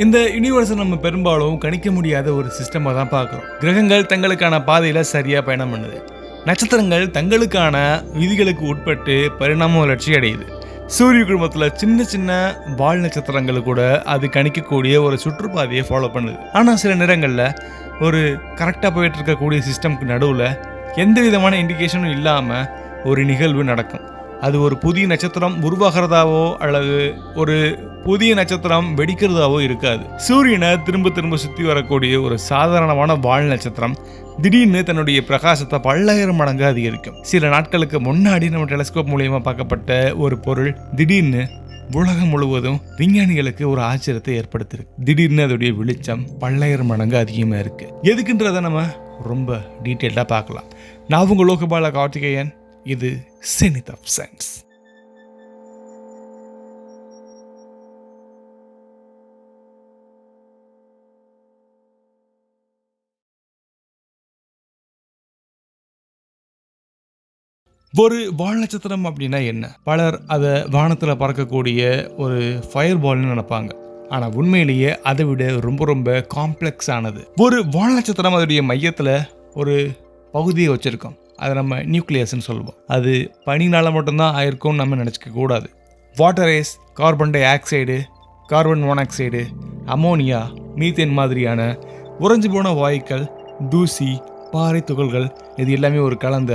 இந்த யூனிவர்ஸை நம்ம பெரும்பாலும் கணிக்க முடியாத ஒரு சிஸ்டமாக தான் பார்க்குறோம். கிரகங்கள் தங்களுக்கான பாதையில் சரியாக பயணம் பண்ணுது. நட்சத்திரங்கள் தங்களுக்கான விதிகளுக்கு உட்பட்டு பரிணாம வளர்ச்சி அடையுது. சூரிய குடும்பத்தில் சின்ன சின்ன வால் நட்சத்திரங்கள் கூட அது கணிக்கக்கூடிய ஒரு சுற்றுப்பாதையை ஃபாலோ பண்ணுது. ஆனால் சில நேரங்களில் ஒரு கரெக்டாக போயிட்டு இருக்கக்கூடிய சிஸ்டம்க்கு நடுவில் எந்த விதமான இண்டிகேஷனும் இல்லாமல் ஒரு நிகழ்வு நடக்கும். அது ஒரு புதிய நட்சத்திரம் உருவாகிறதாவோ அல்லது ஒரு புதிய நட்சத்திரம் வெடிக்கிறதாவோ இருக்காது. சூரியனை திரும்ப திரும்ப சுற்றி வரக்கூடிய ஒரு சாதாரணமான வால் நட்சத்திரம் திடீர்னு தன்னுடைய பிரகாசத்தை 10,000 மடங்கு அதிகரிக்கும். சில நாட்களுக்கு முன்னாடி நம்ம டெலஸ்கோப் மூலியமா பார்க்கப்பட்ட ஒரு பொருள் திடீர்னு உலகம் முழுவதும் விஞ்ஞானிகளுக்கு ஒரு ஆச்சரியத்தை ஏற்படுத்திருக்கு. திடீர்னு அதோடைய வெளிச்சம் 10,000 மடங்கு அதிகமாக இருக்கு. எதுக்குன்றதை நம்ம ரொம்ப டீட்டெயில்டாக பார்க்கலாம். நான் உங்கள் லோகபால கார்த்திகேயன். இது செனித் ஆஃப் சயின்ஸ். ஒரு வால் நட்சத்திரம் அப்படின்னா என்ன? பலர் அதை வானத்தில் பறக்கக்கூடிய ஒரு ஃபயர் பால்னு நினைப்பாங்க. ஆனால் உண்மையிலேயே அதை விட ரொம்ப ரொம்ப காம்ப்ளெக்ஸ் ஆனது. ஒரு வால் நட்சத்திரம் அதோடைய மையத்தில் ஒரு பகுதியை வச்சுருக்கோம். அதை நம்ம நியூக்ளியஸ்ன்னு சொல்லுவோம். அது பனினால் மட்டும்தான் ஆயிருக்கும்னு நம்ம நினச்சிக்க கூடாது. Water ice, carbon dioxide, carbon monoxide, ammonia, methane மாதிரியான உறைஞ்சு போன வாயுக்கள், தூசி, பாறை துகள்கள், இது எல்லாமே ஒரு கலந்த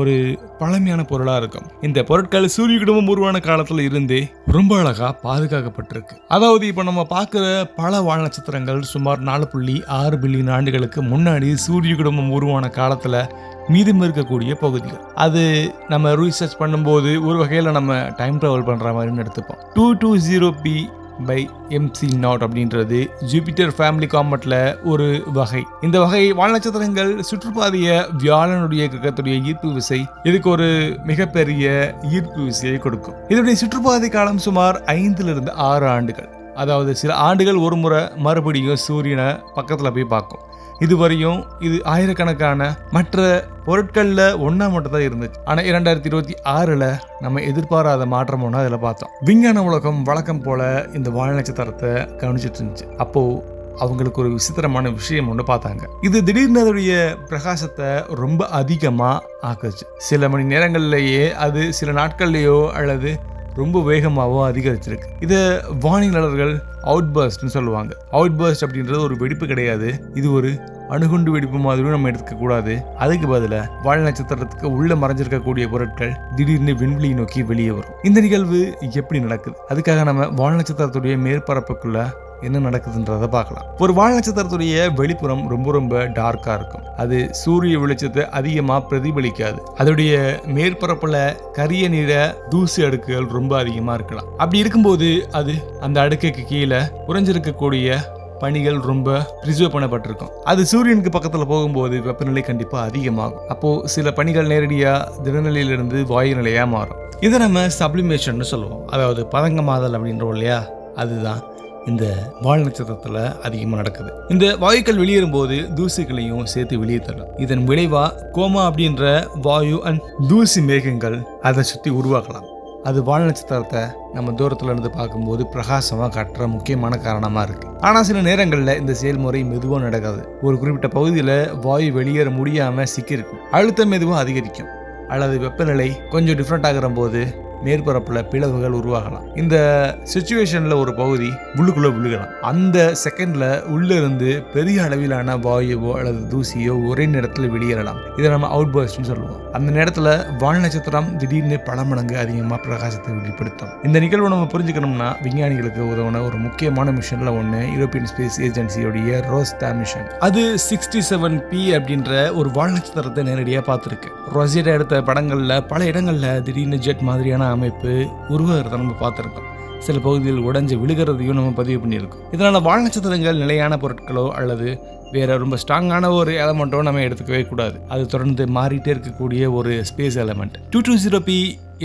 ஒரு பழமையான பொருளாக இருக்கும். இந்த பொருட்கள் சூரிய குடும்பம் உருவான காலத்தில் இருந்தே ரொம்ப அழகாக பாதுகாக்கப்பட்டிருக்கு. அதாவது இப்போ நம்ம பார்க்குற பல வால் நட்சத்திரங்கள் சுமார் 4.6 பில்லியன் ஆண்டுகளுக்கு முன்னாடி சூரிய குடும்பம் உருவான காலத்தில் மீதம் இருக்கக்கூடிய பகுதிகள். அது நம்ம ரீசர்ச் பண்ணும்போது ஒரு வகையில் நம்ம டைம் ட்ராவல் பண்ணுற மாதிரின்னு எடுத்துப்போம். 220p/MC0 அப்படின்றது ஜூபிட்டர் ஃபேமிலி காமெட்ல ஒரு வகை. இந்த வகை வால் நட்சத்திரங்கள் சுற்றுப்பாதைய வியாழனுடைய கிரகத்துடைய ஈர்ப்பு விசை இதுக்கு ஒரு மிகப்பெரிய ஈர்ப்பு விசையை கொடுக்கும். இதனுடைய சுற்றுப்பாதை காலம் சுமார் 5-6 ஆண்டுகள். அதாவது சில ஆண்டுகள் ஒரு முறை மறுபடியும் சூரியனை பக்கத்தில் போய் பார்க்கும். இதுவரையும் இது ஆயிரக்கணக்கான மற்ற பொருட்களில் ஒன்றா மட்டும் தான் இருந்துச்சு. ஆனால் 2026 நம்ம எதிர்பாராத மாற்றம் ஒன்று அதில் பார்த்தோம். விஞ்ஞான உலகம் வழக்கம் போல இந்த வால் நட்சத்திரத்தை கவனிச்சிட்டு இருந்துச்சு. அப்போது அவங்களுக்கு ஒரு விசித்திரமான விஷயம் ஒன்று பார்த்தாங்க. இது திடீர்னு அதோடைய பிரகாசத்தை ரொம்ப அதிகமாக ஆக்குச்சு. சில மணி நேரங்கள்லேயே அது சில நாட்கள்லேயோ அல்லது ரொம்ப வேகமாகவும் அதிகரிச்சிருக்கு. இதை வானியலாளர்கள் அவுட்பர்ஸ்ட்னு சொல்லுவாங்க. அவுட்பர்ஸ்ட் அப்படின்றது ஒரு வெடிப்பு கிடையாது. இது ஒரு அணுகுண்டு வெடிப்பு மாதிரியும் நம்ம எடுத்துக்க கூடாது. அதுக்கு பதிலாக வால் நட்சத்திரத்துக்கு உள்ள மறைஞ்சிருக்கக்கூடிய பொருட்கள் திடீர்னு விண்வெளியை நோக்கி வெளியே வரும். இந்த நிகழ்வு எப்படி நடக்குது? அதுக்காக நம்ம வால் நட்சத்திரத்துடைய மேற்பரப்புக்குள்ள என்ன நடக்குதுன்றதை பார்க்கலாம். ஒரு வால் நட்சத்திரத்துடைய வெளிப்புறம் ரொம்ப ரொம்ப டார்க்கா இருக்கும். அது சூரிய வெளிச்சத்தை அதிகமா பிரதிபலிக்காது. அதோடைய மேற்பரப்புல கரிய நிற தூசி அடுக்குகள் ரொம்ப அதிகமா இருக்கலாம். அப்படி இருக்கும்போது அது அந்த அடுக்குக்கு கீழே உறைஞ்சிருக்கக்கூடிய பனிகள் ரொம்ப ப்ரிசர்வ் பண்ணப்பட்டிருக்கும். அது சூரியனுக்கு பக்கத்தில் போகும்போது வெப்பநிலை கண்டிப்பாக அதிகமாகும். அப்போது சில பனிகள் நேரடியாக தினநிலையிலிருந்து வாயு நிலையாக மாறும். இதை நம்ம சப்ளிமேஷன் சொல்லுவோம். அதாவது பதங்கமாதல் அப்படின்றோம் இல்லையா, அதுதான் இந்த வால் நட்சத்திரத்தில் அதிகமாக நடக்குது. இந்த வாயுக்கள் வெளியேறும் போது தூசிகளையும் சேர்த்து வெளியே தரும். இதன் விளைவா கோமா அப்படின்ற வாயு அண்ட் தூசி மேகங்கள் அதை சுற்றி உருவாக்கலாம். அது வால் நட்சத்திரத்தை நம்ம தூரத்துல இருந்து பார்க்கும்போது பிரகாசமாக காட்டுற முக்கியமான காரணமாக இருக்கு. ஆனால் சில நேரங்களில் இந்த செயல்முறை மெதுவாக நடக்காது. ஒரு குறிப்பிட்ட பகுதியில் வாயு வெளியேற முடியாமல் சிக்கியிருக்கும். அழுத்தம் மெதுவாக அதிகரிக்கும் அல்லது வெப்பநிலை கொஞ்சம் டிஃப்ரெண்ட் ஆகிற போது மேற்பரப்பில் பிளவுகள் உருவாகலாம். இந்த சிச்சுவேஷனில் ஒரு பகுதி உள்ளுக்குள்ளே விழுகலாம். அந்த செகண்டில் உள்ளே இருந்து பெரிய அளவிலான வாயுவோ அல்லது தூசியோ ஒரே நேரத்தில் வெளியேறலாம். இதை நம்ம அவுட் பர்ஸ்ட்னு சொல்லுவோம். அந்த நேரத்தில் வால் நட்சத்திரம் திடீர்னு பல மடங்கு அதிகமாக பிரகாசத்தை வெளிப்படுத்தும். இந்த நிகழ்வு நம்ம புரிஞ்சுக்கணும்னா விஞ்ஞானிகளுக்கு உதவுன ஒரு முக்கியமான மிஷனில் ஒன்று யூரோப்பியன் ஸ்பேஸ் ஏஜென்சியோடைய ரோஸ்டா மிஷன். அது 67p அப்படின்ற ஒரு வால் நட்சத்திரத்தை நேரடியாக பார்த்துருக்கு. ரொசேட்டா எடுத்த படங்களில் பல இடங்களில் திடீர்னு ஜெட் மாதிரியான அமைப்பு உருவாகிறத நம்ம பார்த்துருக்கோம். சில பகுதிகள் உடைஞ்சு விழுகிறதையும் நம்ம பதிவு பண்ணியிருக்கோம். இதனால் வால் நட்சத்திரங்கள் நிலையான பொருட்களோ அல்லது வேற ரொம்ப ஸ்ட்ராங்கான ஒரு எலமெண்ட்டோ நம்ம எடுத்துக்கவே கூடாது. அது தொடர்ந்து மாறிட்டே இருக்கக்கூடிய ஒரு ஸ்பேஸ் எலமெண்ட். 220p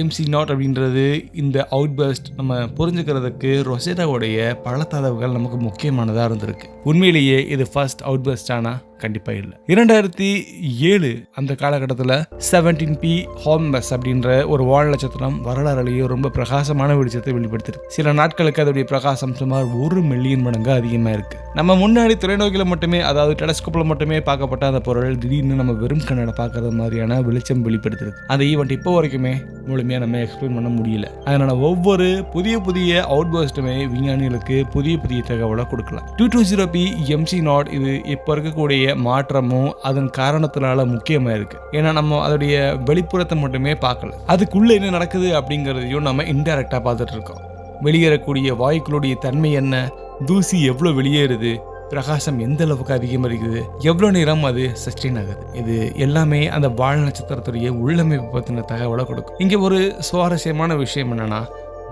MC0 அப்படின்றது இந்த அவுட்பர்ஸ்ட் நம்ம புரிஞ்சுக்கிறதுக்கு ரொசேட்டாவுடைய பல தரவுகள் நமக்கு முக்கியமானதாக இருந்திருக்கு. உண்மையிலேயே இது ஃபர்ஸ்ட் அவுட்பர்ஸ்டானா கண்டிப்பா இல்லை. 2007 அந்த காலகட்டத்தில் 17P ஹார்மஸ் அப்படின்ற ஒரு வால் நட்சத்திரம் வரலாறுலேயே ரொம்ப பிரகாசமான வெளிச்சத்தை வெளிப்படுத்திருக்கு. சில நாட்களுக்கு அதோடைய பிரகாசம் சுமார் 1 மில்லியன் மடங்கு அதிகமாக இருக்கு. நம்ம முன்னாடி தொலைநோக்கியில் மட்டுமே, அதாவது டெலஸ்கோப்பில் மட்டுமே பார்க்கப்பட்ட அந்த பொருள் திடீர்னு நம்ம வெறும் கண்ணாட பார்க்கறது மாதிரியான வெளிச்சம் வெளிப்படுத்திருக்கு. அந்த ஈவெண்ட் இப்போ வரைக்குமே முழுமையாக நம்ம எக்ஸ்பிளைன் பண்ண முடியல. அதனால ஒவ்வொரு புதிய அவுட்பர்ஸ்ட்டுமே விஞ்ஞானிகளுக்கு புதிய தகவலை கொடுக்கலாம். 220P MC0 இது இப்போ இருக்கக்கூடிய மாற்றமும் அதன் காரணத்தினால முக்கியமா இருக்கு. ஏன்னா நம்ம அதோடைய வெளிப்புறத்தை மட்டுமே பார்க்கல, அதுக்குள்ள என்ன நடக்குது அப்படிங்கிறதையும் நம்ம இன்டைரக்டா பார்த்துட்டு இருக்கோம். வெளியேறக்கூடிய வாயுக்களுடைய தன்மை என்ன, தூசி எவ்வளோ வெளியேறுது, பிரகாசம் எந்த அளவுக்கு அதிகமாக இருக்குது, எவ்வளோ நேரம் அது சஸ்டெயின் ஆகுது, இது எல்லாமே அந்த வால் நட்சத்திரத்துடைய உள்ளமைப்பு பற்றின தகவலை கொடுக்கும். இங்கே ஒரு சுவாரஸ்யமான விஷயம் என்னன்னா,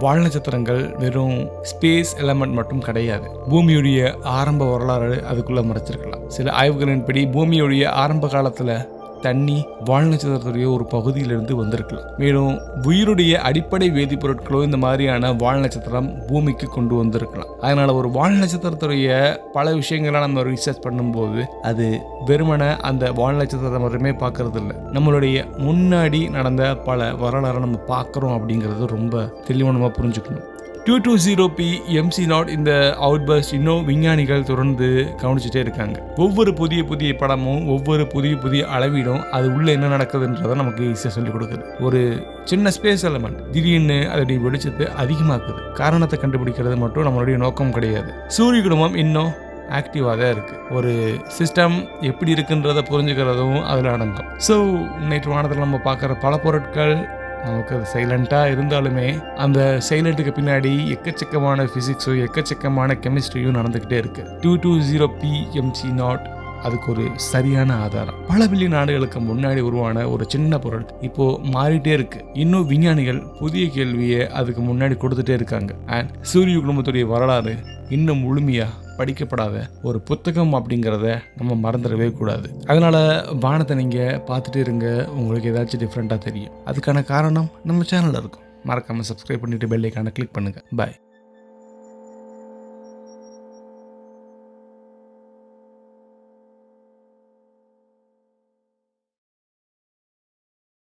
வால் நட்சத்திரங்கள் வெறும் ஸ்பேஸ் எலமெண்ட் மட்டும் கிடையாது. பூமியுடைய ஆரம்ப வரலாறு அதுக்குள்ள மறைச்சிருக்கலாம். சில ஆய்வுகளின்படி பூமியுடைய ஆரம்ப காலத்துல தண்ணி வால் நட்சத்திரத்துடைய ஒரு பகுதியிலிருந்து வந்திருக்கலாம். மேலும் உயிருடைய அடிப்படை வேதிப்பொருட்களும் இந்த மாதிரியான வால் நட்சத்திரம் பூமிக்கு கொண்டு வந்திருக்கலாம். அதனால ஒரு வால் நட்சத்திரத்துடைய பல விஷயங்களை நம்ம ரிசர்ச் பண்ணும்போது அது வெறுமன அந்த வால் நட்சத்திரத்தை மட்டுமே பார்க்கறது இல்லை, நம்மளுடைய முன்னாடி நடந்த பல வரலாறை நம்ம பார்க்குறோம் அப்படிங்கிறது ரொம்ப தெளிவாக நம்ம புரிஞ்சுக்கணும். 220P MC0 இந்த அவுட்பர்ஸ்ட் இன்னும் விஞ்ஞானிகள் தொடர்ந்து கவனிச்சுட்டே இருக்காங்க. ஒவ்வொரு புதிய படமும் ஒவ்வொரு புதிய அளவீடும் அது உள்ள என்ன நடக்குதுன்றதை நமக்கு ஈஸியாக சொல்லிக் கொடுக்குது. ஒரு சின்ன ஸ்பேஸ் எலமெண்ட் திடீர்னு அதோடைய வெளிச்சத்தை அதிகமாக்குது. காரணத்தை கண்டுபிடிக்கிறது மட்டும் நம்மளுடைய நோக்கம் கிடையாது. சூரிய குடும்பம் இன்னும் ஆக்டிவாக தான் இருக்குது. ஒரு சிஸ்டம் எப்படி இருக்குன்றதை புரிஞ்சுக்கிறதும் அதில் அடங்கும். ஸோ நேற்று வானத்தில் நம்ம பார்க்குற பல பொருட்கள் நமக்கு அது சைலண்ட்டாக இருந்தாலுமே அந்த சைலண்ட்டுக்கு பின்னாடி எக்கச்சக்கமான ஃபிசிக்ஸும் எக்கச்சக்கமான கெமிஸ்ட்ரியும் நடந்துக்கிட்டே இருக்குது. 220P MC0 அதுக்கு ஒரு சரியான ஆதாரம். பல பில்லியன் நாடுகளுக்கு முன்னாடி உருவான ஒரு சின்ன பொருள் இப்போ மாறிட்டே இருக்கு. இன்னும் விஞ்ஞானிகள் புதிய கேள்வியை அதுக்கு முன்னாடி கொடுத்துட்டே இருக்காங்க. அண்ட் சூரிய குடும்பத்துடைய வரலாறு இன்னும் முழுமையா படிக்கப்படாத ஒரு புத்தகம் அப்படிங்கிறத நம்ம மறந்துடவே கூடாது. அதனால வானத்தை நீங்க பார்த்துட்டு இருங்க, உங்களுக்கு ஏதாச்சும் டிஃப்ரெண்டா தெரியும். அதுக்கான காரணம் நம்ம சேனல்ல இருக்கும். மறக்காம சப்ஸ்கிரைப் பண்ணிட்டு பெல் ஐகானை கிளிக் பண்ணுங்க. பாய்.